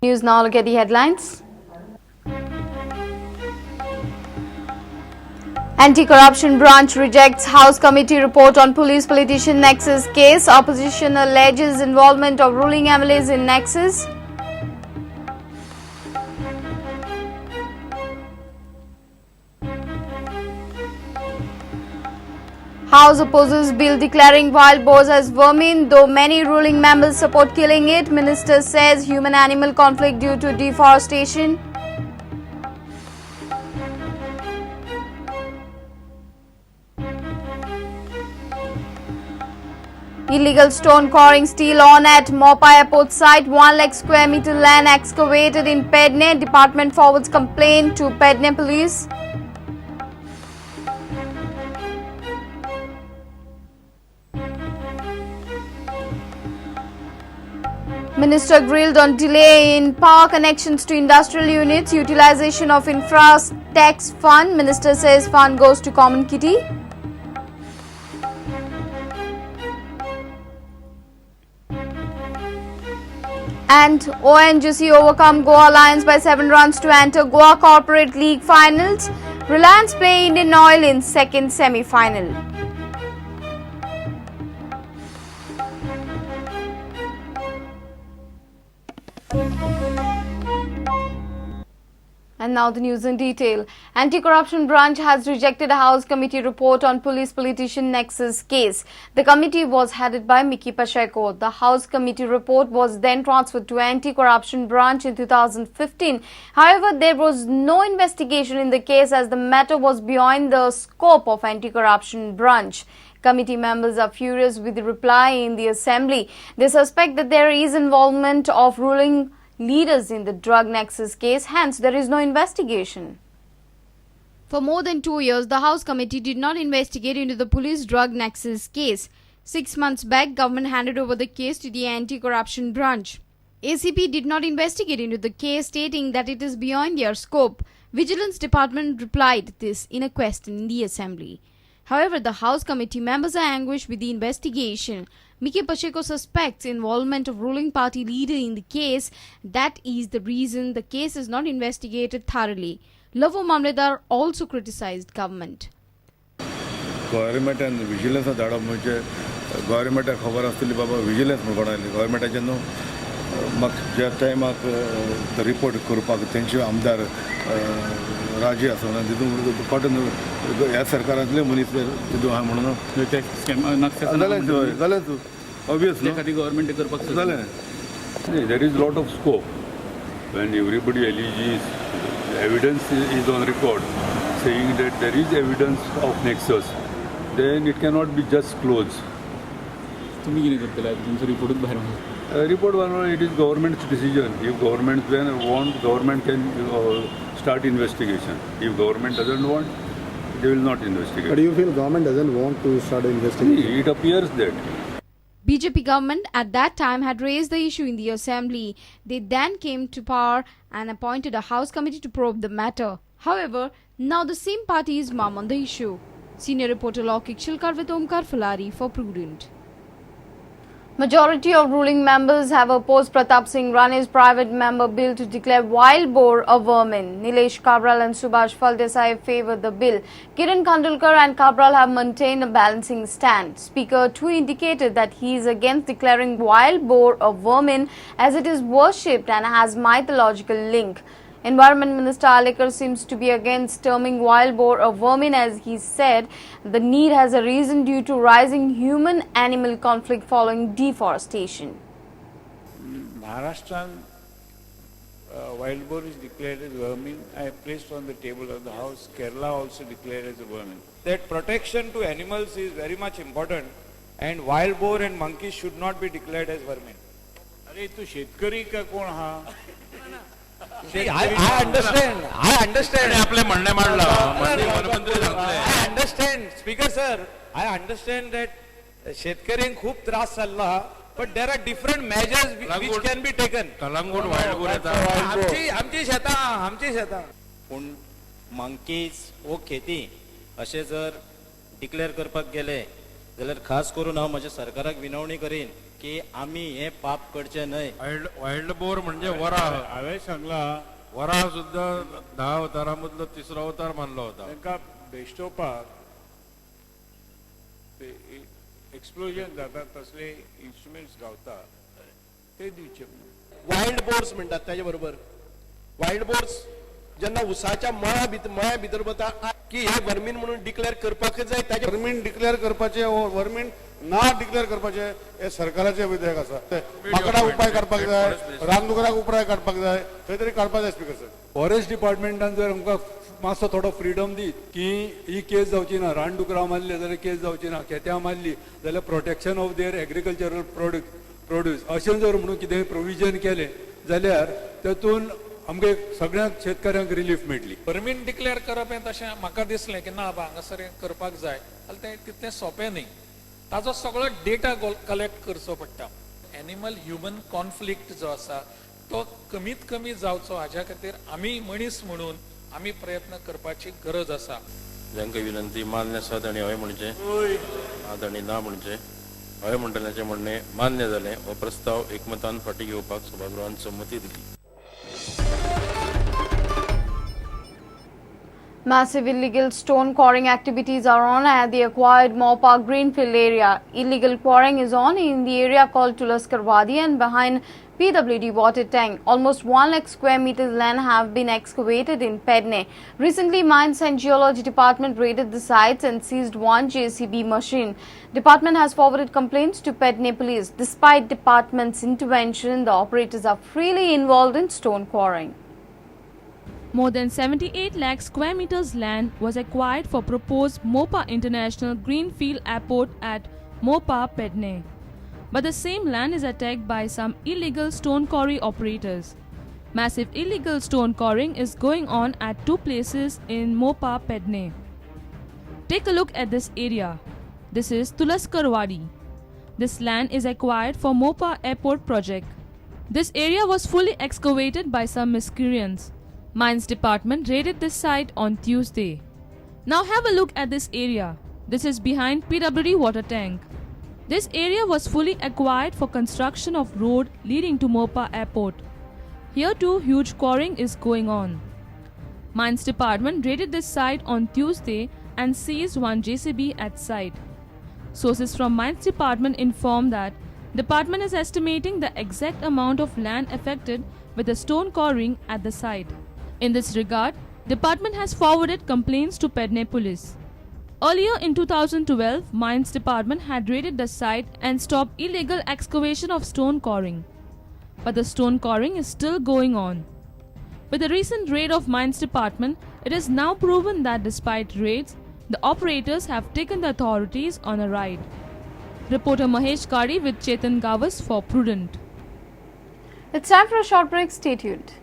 News now, look at the headlines. Anti-corruption branch rejects House committee report on police-politician nexus case. Opposition alleges involvement of ruling MLAs in nexus. House opposes bill declaring wild boars as vermin, though many ruling members support killing it. Minister says human-animal conflict due to deforestation. Illegal stone quarrying steel on at Mopa Airport site. 1 lakh square meter land excavated in Pedne. Department forwards complaint to Pedne police. Minister grilled on delay in power connections to industrial units. Utilization of infra tax fund. Minister says fund goes to common kitty. And ONGC overcome Goa Lions by 7 runs to enter Goa Corporate League finals. Reliance play Indian Oil in second semi-final. And now the news in detail. Anti-corruption branch has rejected a House committee report on police-politician nexus case. The committee was headed by Miki Pacheco. The House committee report was then transferred to anti-corruption branch in 2015. However, there was no investigation in the case as the matter was beyond the scope of anti-corruption branch. Committee members are furious with the reply in the assembly. They suspect that there is involvement of ruling leaders in the drug nexus case, hence there is no investigation. For more than 2 years, the House committee did not investigate into the police drug nexus case. 6 months back, government handed over the case to the anti-corruption branch. ACP did not investigate into the case, stating that it is beyond their scope. Vigilance Department replied this in a question in the assembly. However, the House committee members are anguished with the investigation. Miki Pacheco suspects involvement of ruling party leader in the case. That is the reason the case is not investigated thoroughly. Lavo Mamledar also criticized government. Government and vigilance धाडप म्हणजे government खबर आसतली बाबा vigilance म्हणून government न्हू म्हाका ज्या टायमाक report करपाक तेंचे आमदार राजी आसना तितून कॉटन ह्या सरकारांतले मनीस तितून आहा म्हणून जालें तूं ऑब्वियसली गव्हर्मेंट करपाक जालें there is lot of scope when everybody alleges evidence is on record saying that there is evidence of nexus, then it cannot be just closed. तुम्ही कितें करतले तुमचो रिपोर्टूच भायर Report it is government's decision. If government want, government can start investigation. If government doesn't want, they will not investigate. But do you feel government doesn't want to start an investigation? It appears that. BJP government at that time had raised the issue in the assembly. They then came to power and appointed a House committee to probe the matter. However, now the same party is mum on the issue. Senior reporter Laukik Shilkar with Omkar Falari for Prudent. Majority of ruling members have opposed Pratap Singh Rane's private member bill to declare wild boar a vermin. Nilesh Kabral and Subhash Phaldesai favour the bill. Kiran Khandulkar and Kabral have maintained a balancing stand. Speaker too indicated that he is against declaring wild boar a vermin as it is worshipped and has mythological link. Environment Minister Alekar seems to be against terming wild boar a vermin, as he said the need has a reason due to rising human-animal conflict following deforestation. Maharashtra wild boar is declared as vermin. I have placed on the table of the House. Kerala also declared as a vermin. That protection to animals is very much important, and wild boar and monkeys should not be declared as vermin. अरे तू शेतकरी का कोण हा I understand. आपले म्हणणे मांडला I understand, Speaker sir. I understand that शेतकऱ्यांक खूप त्रास जाल्ला, but there are different measures which can be taken. Calangute wild boar येता आमची शेतां. पूण मंकीज वो खेती अशें जर डिक्लेअर करपाक गेले जाल्यार खास करून हांव म्हज्या सरकाराक विनवणी करीन की आम्ही हे पाप करचे न्हय. वाईल्ड बोर म्हणजे वराह. हांवें सांगला वराह सुद्धा 10 अवतारामधलो तिसरो अवतार मानलो होता. तांकां बेश्टोवपाक एक्सप्लोजन जाता तसले इन्स्ट्रुमेंट्स गावता ते दिवचे. वायल्ड बोर्ड्स म्हणटात ताजे बरोबर. वायल्ड बोर्ड्स जेन्ना उसाच्या मळ्या भितर वता की हे वर्मीन म्हणून डिक्लेअर करपाकच जाय. ताजे वर्मीन डिक्लेअर करपाचे वर्मीन ना डिक्लेअर करपाचे हे सरकाराचे विधेयक आसा. माकडाक उपाय काडपाक जाय, रानदुकराक उपाय काडपाक जाय, खंय तरी काडपाक जाय स्पीकर सर. फॉरेस्ट डिपार्टमेंटान जर आमकां मातसो थोडो फ्रीडम दीत की ही केस जावची ना, रानडुकरां मारले जाल्यार केस जावची ना, केत्यां मारली जाल्यार protection of their agricultural produce अशें जर म्हणून कितें प्रोविजन केलें जाल्यार तातूंत आमगे सगळ्यांक शेतकऱ्यांक रिलीफ मेळटली. वर्मीन डिक्लेअर करप हें तशें म्हाका दिसलें की ना हांगासर हें करपाक जाय जाल्यार तें तितलें सोंपें न्ही. ताजो सगळो डेटा कलेक्ट करचो पडटा. एनिमल ह्युमन कॉन्फ्लिक्ट जो आसा तो कमीत कमी जावचो हाज्या खातीर आमी मनीस म्हणून आमी प्रयत्न करपाची गरज आसा. जांकां विनंती मान्य आसा तांणी हय म्हणचें, ना तांणी ना म्हणचें. हय म्हणटल्याचें म्हणणें मान्य जालें. हो प्रस्ताव एकमतान फाटी घेवपाक सभागृहान संमती दिली. Massive illegal stone quarrying activities are on at the acquired Mopa Greenfield area. Illegal quarrying is on in the area called Tulaskarwadi and behind PWD water tank. Almost 1 lakh square meters land have been excavated in Pedne. Recently, Mines and Geology Department raided the sites and seized one JCB machine. Department has forwarded complaints to Pedne police. Despite department's intervention, the operators are freely involved in stone quarrying. More than 78 lakh square meters land was acquired for proposed Mopa International Greenfield Airport at Mopa, Pedne. But the same land is attacked by some illegal stone quarry operators. Massive illegal stone quarrying is going on at 2 places in Mopa, Pedne. Take a look at this area. This is Tulaskarwadi. This land is acquired for Mopa Airport project. This area was fully excavated by some miscreants. Mines Department raided this site on Tuesday. Now have a look at this area. This is behind PWD water tank. This area was fully acquired for construction of road leading to Mopa Airport. Here too huge quarrying is going on. Mines Department raided this site on Tuesday and seized one JCB at site. Sources from Mines Department inform that department is estimating the exact amount of land affected with the stone quarrying at the site. In this regard, department has forwarded complaints to Pedne police. Earlier in 2012, Mines Department had raided the site and stopped illegal excavation of stone quarrying. But the stone quarrying is still going on. With the recent raid of Mines Department, it is now proven that despite raids, the operators have taken the authorities on a ride. Reporter Mahesh Kari with Chetan Gawas for Prudent. It's time for a short break. Stay tuned.